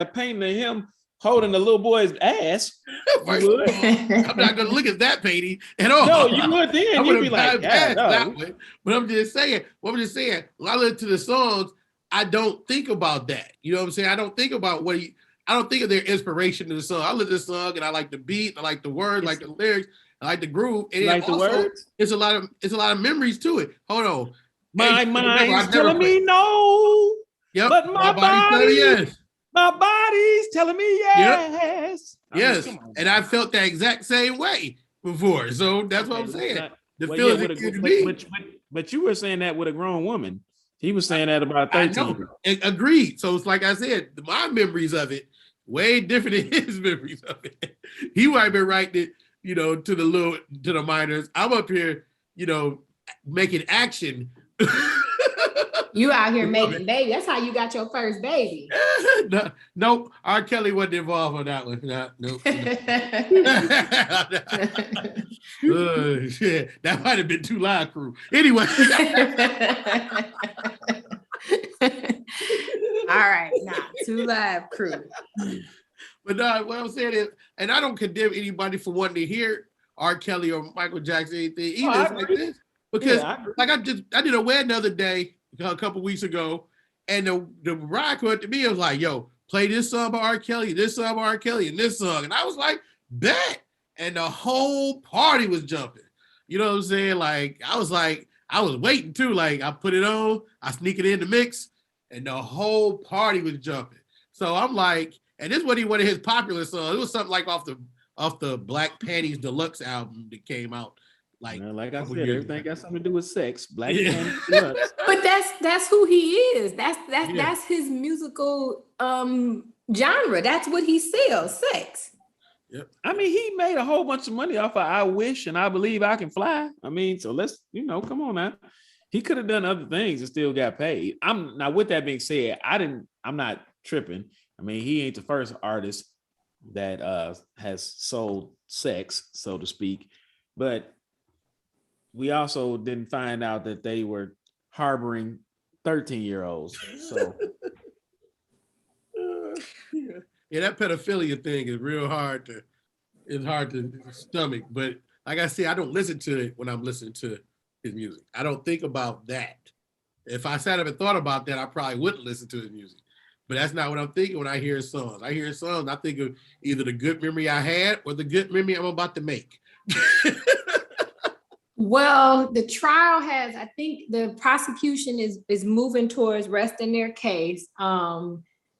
painting of him holding the little boy's ass. First of all, I'm not gonna look at that painting at all. No, you would then. You'd be like, yeah, no. That one. But I'm just saying, when I listen to the songs, I don't think about that. You know what I'm saying? I don't think about I don't think of their inspiration to the song. I listen to the song and I like the beat, I like the words, I like the lyrics, I like the groove. And like the words? It's a lot of memories to it. Hold on. My mind's telling me no. Yep. But my body's yes. My body's telling me yes. Yep. Yes. And I felt that exact same way before. So that's what I'm saying. But you were saying that with a grown woman. He was saying that about 13. Agreed. So it's like I said, my memories of it way different than his memories of it. He might have been writing it, to the minors. I'm up here, making action. You out here making baby. That's how you got your first baby. Nope. R. Kelly wasn't involved on that one. Nope. Shit. That might have been too loud, crew. Anyway. All right. Too live, crew. But what I'm saying is, and I don't condemn anybody for wanting to hear R. Kelly or Michael Jackson anything either like this. Because I did a wedding the other day, a couple weeks ago, and the bride came up to me and was like, yo, play this song by R. Kelly, this song by R. Kelly, and this song. And I was like, bet. And the whole party was jumping. You know what I'm saying? Like, I was waiting too. Like, I put it on, I sneak it in the mix, and the whole party was jumping. So I'm like, and this wasn't one of his popular songs. It was something like off the Black Panties Deluxe album that came out. Like I said, everything got something to do with sex. Black Panties Deluxe. But that's who he is. That's his musical genre. That's what he sells, sex. Yep. I mean, he made a whole bunch of money off of I Wish and I Believe I Can Fly. I mean, so let's, come on now. He could have done other things and still got paid. Now with that being said, I'm not tripping. I mean, he ain't the first artist that has sold sex, so to speak. But we also didn't find out that they were harboring 13-year-olds. So yeah, that pedophilia thing is real hard to stomach. But like I said, I don't listen to it when I'm listening to his music. I don't think about that. If I sat up and thought about that, I probably wouldn't listen to his music. But that's not what I'm thinking when I hear songs. I hear songs, I think of either the good memory I had or the good memory I'm about to make. Well, the trial I think the prosecution is moving towards resting their case.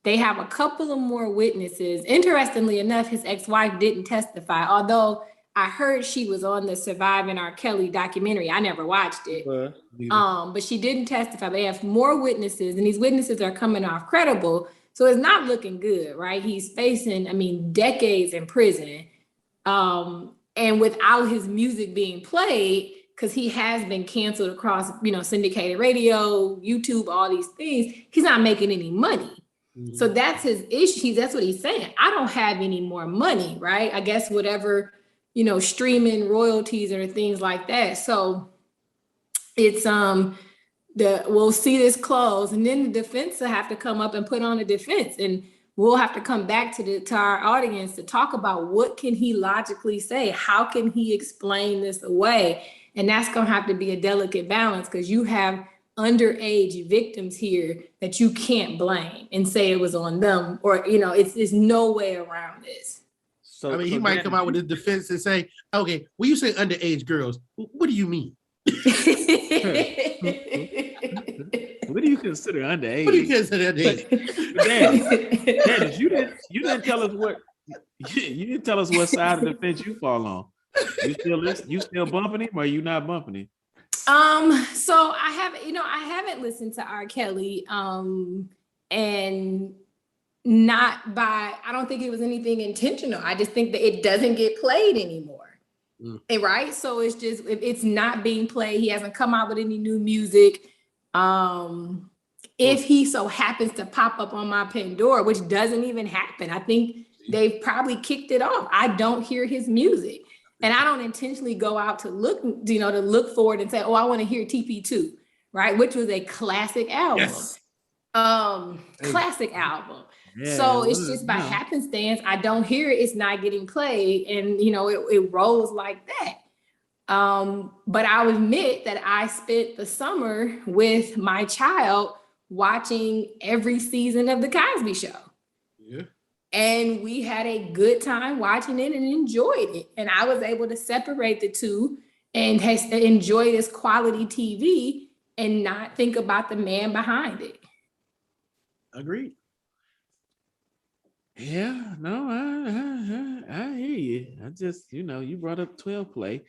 They have a couple of more witnesses. Interestingly enough, his ex-wife didn't testify, although I heard she was on the Surviving R. Kelly documentary. I never watched it. But she didn't testify. They have more witnesses, and these witnesses are coming off credible. So it's not looking good, right? He's facing, decades in prison. And without his music being played, because he has been canceled across, syndicated radio, YouTube, all these things, he's not making any money. Mm-hmm. So that's his issue. That's what he's saying. I don't have any more money, right? I guess whatever, streaming royalties or things like that. So it's we'll see this close, and then the defense will have to come up and put on a defense, and we'll have to come back to our audience to talk about what can he logically say? How can he explain this away? And that's going to have to be a delicate balance, because you have underage victims here that you can't blame and say it was on them, or, it's no way around this. So he might come out with his defense and say, okay, when you say underage girls, what do you mean? What do you consider underage? What do you consider underage? Dennis, you didn't tell us you didn't tell us what side of the fence you fall on. You still bumping him, or are you not bumping him? So I haven't listened to R. Kelly, and I don't think it was anything intentional. I just think that it doesn't get played anymore. Right? So it's just, it's not being played. He hasn't come out with any new music. If he so happens to pop up on my Pandora, which doesn't even happen, I think they've probably kicked it off. I don't hear his music. And I don't intentionally go out to look for it and say, oh, I want to hear TP2, right? Which was a classic album. Yes. Classic album. Yeah, so it's just by happenstance. I don't hear it. It's not getting played. And, it rolls like that. But I'll admit that I spent the summer with my child watching every season of The Cosby Show. Yeah. And we had a good time watching it and enjoyed it. And I was able to separate the two and enjoy this quality TV and not think about the man behind it. Agreed. Yeah, no, I hear you. I just, you brought up 12 play.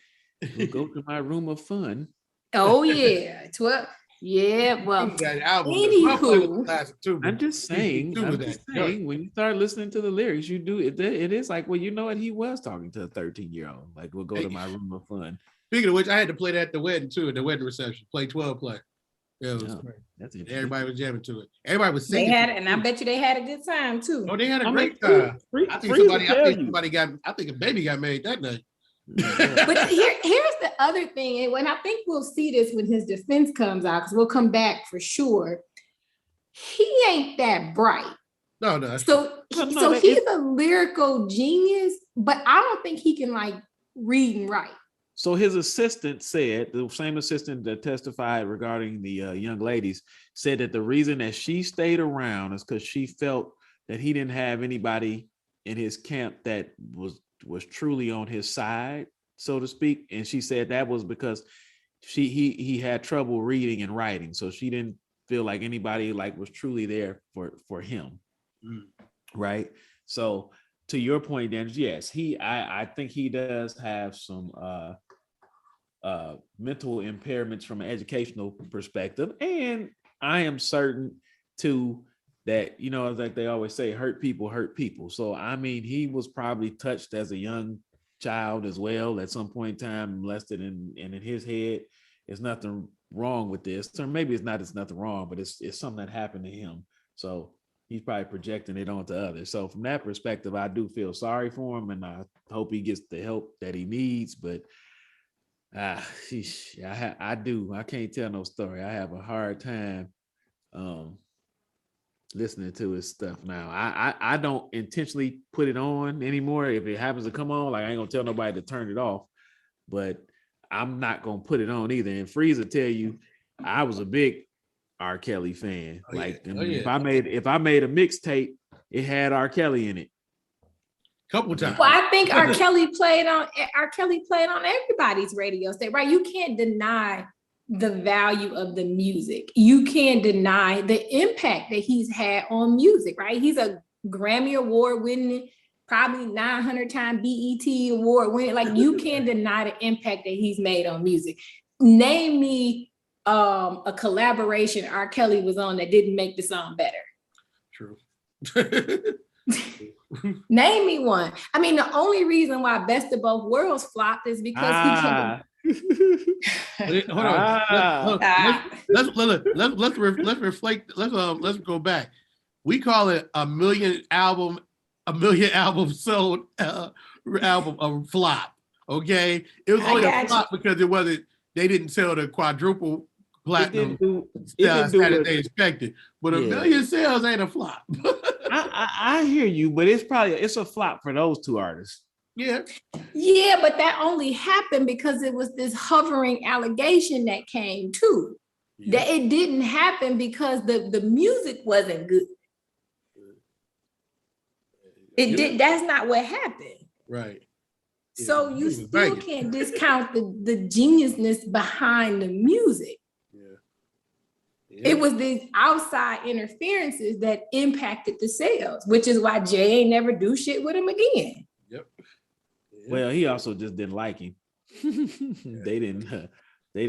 We'll go to my room of fun. Oh yeah, 12. Yeah, well, anywho, I'm just saying, when you start listening to the lyrics, it is like, well, you know what? He was talking to a 13-year-old. Like, we'll go to my room of fun. Speaking of which, I had to play that at the wedding too, at the wedding reception. Play 12 play. Yeah, it was great. That's interesting. Everybody was jamming to it. Everybody was singing. They had it, and I bet you they had a good time too. Oh, they had a great time. I think a baby got married that night. But here's the other thing, and when I think we'll see this when his defense comes out, because we'll come back for sure. He ain't that bright. No. So he's a lyrical genius, but I don't think he can read and write. So his assistant said, the same assistant that testified regarding the young ladies, said that the reason that she stayed around is because she felt that he didn't have anybody in his camp that was truly on his side, so to speak. And she said that was because he had trouble reading and writing. So she didn't feel like anybody was truly there for him. Right. So to your point, Dan, yes, I think he does have some mental impairments from an educational perspective. And I am certain too that, like they always say, hurt people. So, I mean, he was probably touched as a young child as well at some point in time, molested, and in his head, there's nothing wrong with this. Or maybe it's nothing wrong, but it's something that happened to him. So he's probably projecting it onto others. So from that perspective, I do feel sorry for him, and I hope he gets the help that he needs. But I do. I can't tell no story. I have a hard time listening to his stuff now. I don't intentionally put it on anymore. If it happens to come on, I ain't gonna tell nobody to turn it off, but I'm not gonna put it on either. And Freeze will tell you, I was a big R. Kelly fan. If I made a mixtape, it had R. Kelly in it. Couple times. Well, I think R. Kelly played on everybody's radio station, right? You can't deny the value of the music. You can't deny the impact that he's had on music, right? He's a Grammy Award winning, probably 900-time BET Award winning. You can't deny the impact that he's made on music. Name me a collaboration R. Kelly was on that didn't make the song better. True. Name me one. I mean, the only reason why Best of Both Worlds flopped is because he came. Hold on. Let's reflect. Let's go back. We call it a million album sold album a flop. Okay, it was only a flop because it wasn't. They didn't sell the quadruple platinum status they expected. But a million sales ain't a flop. I hear you, but it's a flop for those two artists. Yeah, but that only happened because it was this hovering allegation that came too. That it didn't happen because the music wasn't good. It did. That's not what happened. Right. So you still can't discount the geniusness behind the music. It was these outside interferences that impacted the sales, which is why Jay ain't never do shit with him again. Yep. Well, he also just didn't like him. They didn't.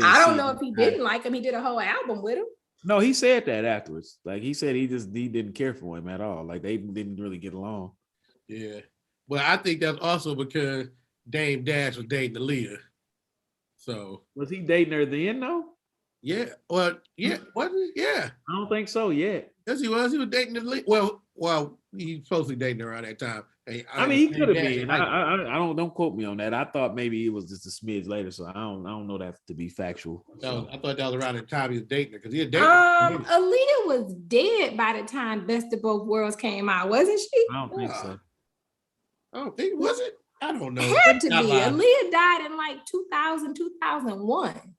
I don't know if he didn't like him. He did a whole album with him. No, he said that afterwards. He said he didn't care for him at all. They didn't really get along. Yeah. Well, I think that's also because Dame Dash was dating the leader. So was he dating her then though? Yeah. Well, yeah. Wasn't he? Yeah. I don't think so yet. Yes, he was. He was dating the leader. Well, Well, he's supposedly dating around that time. I mean, he could have been. I don't quote me on that. I thought maybe it was just a smidge later, so I don't know that to be factual. I thought that was around the time he was dating her because he had dated. Aaliyah was dead by the time Best of Both Worlds came out, wasn't she? I don't think so. I don't think was it. I don't know. Had to be. Aaliyah died in like 2000, 2001.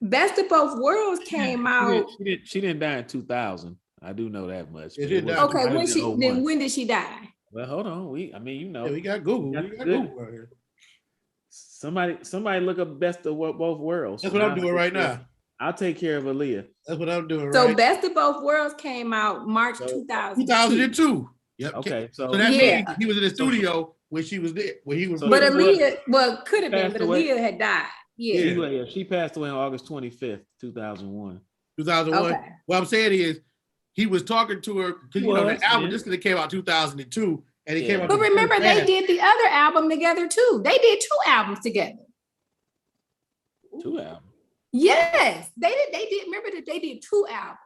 Best of Both Worlds came out. She didn't die in 2000. I do know that much. Okay, when did she die? Well, hold on. We got Google. We got Google right here. Somebody look up Best of Both Worlds. That's what I'm doing right now. I'll take care of Aaliyah. That's what I'm doing. So Best of Both Worlds came out March 2002. Yep. Okay. So that means he was in the studio when she was there. When he was. But Aaliyah, could have been, but Aaliyah had died. Yeah. She passed away on August 25th, 2001. 2001. Okay. What I'm saying is, he was talking to her because the album just because it came out 2002 and it came out. But remember, they did the other album together too. They did 2 albums together. 2 albums. Yes, they did. They did. Remember that they did 2 albums.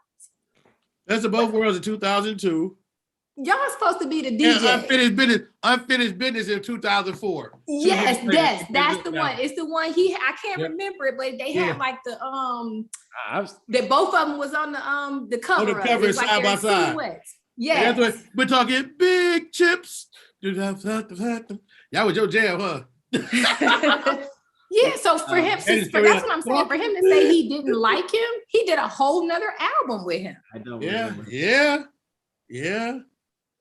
Best of Both Worlds in 2002. Y'all supposed to be the DJ. Unfinished business in 2004. Yes, that's the one. It's the one I can't remember it, but they had like the that both of them was on the cover. On the cover side by side. Yeah, that's what we're talking. Big chips. That was your jam, huh? Yeah, so for him, that's what I'm saying. For him to say he didn't like him, he did a whole nother album with him. I don't remember. Yeah.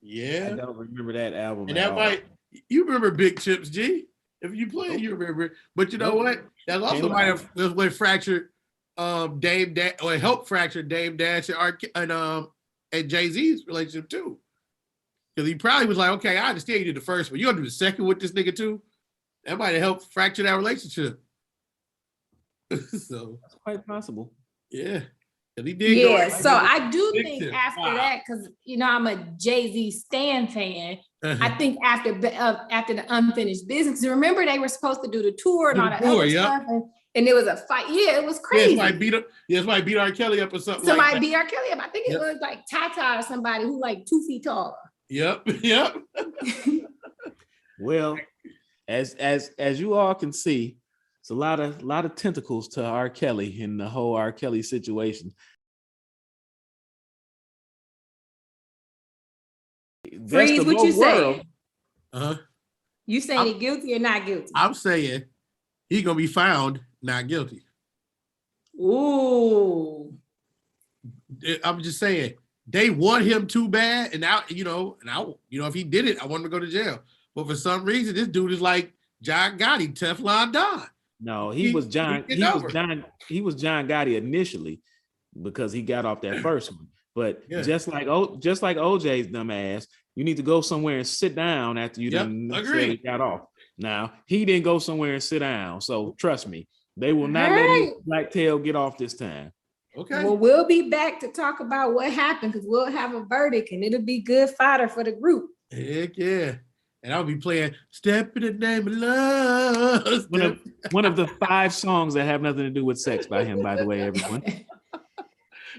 I don't remember that album. And that you remember Big Chips, G. If you play it, you remember it. But you know what? That's also might have what fractured Dame Dash or helped fracture Dame Dash and Jay-Z's relationship too. Because he probably was like, okay, I understand you did the first one. You're gonna do the second with this nigga too. That might have helped fracture that relationship. So that's quite possible. Yeah. He did. Yeah, so I do think after that, because I'm a Jay-Z stan fan. I think after the Unfinished Business, remember they were supposed to do the tour and all that other stuff, and there was a fight. Yeah, it was crazy. Somebody beat R. Kelly up or something. Somebody beat R. Kelly up. I think it was like Tata or somebody who like 2 feet tall. Yep. Well, as you all can see, it's a lot of tentacles to R. Kelly in the whole R. Kelly situation. Freeze, what you saying? Uh-huh. You saying he guilty or not guilty? I'm saying he's gonna be found not guilty. Ooh. I'm just saying they want him too bad, and now if he did it, I want him to go to jail. But for some reason, this dude is like John Gotti, Teflon Don. No, he was John Gotti initially because he got off that first one. But just like OJ's dumb ass, you need to go somewhere and sit down after you done got off. Now he didn't go somewhere and sit down, so trust me, they will not let his black tail get off this time. Okay. Well, we'll be back to talk about what happened because we'll have a verdict and it'll be good fodder for the group. Heck yeah. And I'll be playing Step in the Name of Love. One of the 5 songs that have nothing to do with sex by him, by the way, everyone.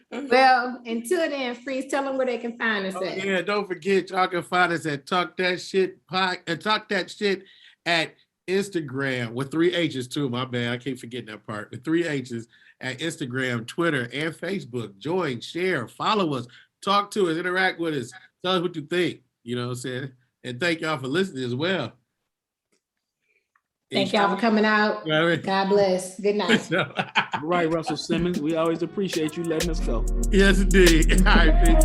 Well, until then, Freeze, tell them where they can find us at. Yeah, don't forget, y'all can find us at Talk That Shit at Instagram with 3 H's too. My bad, I keep forgetting that part. With 3 H's at Instagram, Twitter, and Facebook. Join, share, follow us, talk to us, interact with us, tell us what you think. You know what I'm saying? And thank y'all for listening as well. Thank y'all for coming out. God bless. Good night. All right, Russell Simmons. We always appreciate you letting us go. Yes, indeed. All right, peace.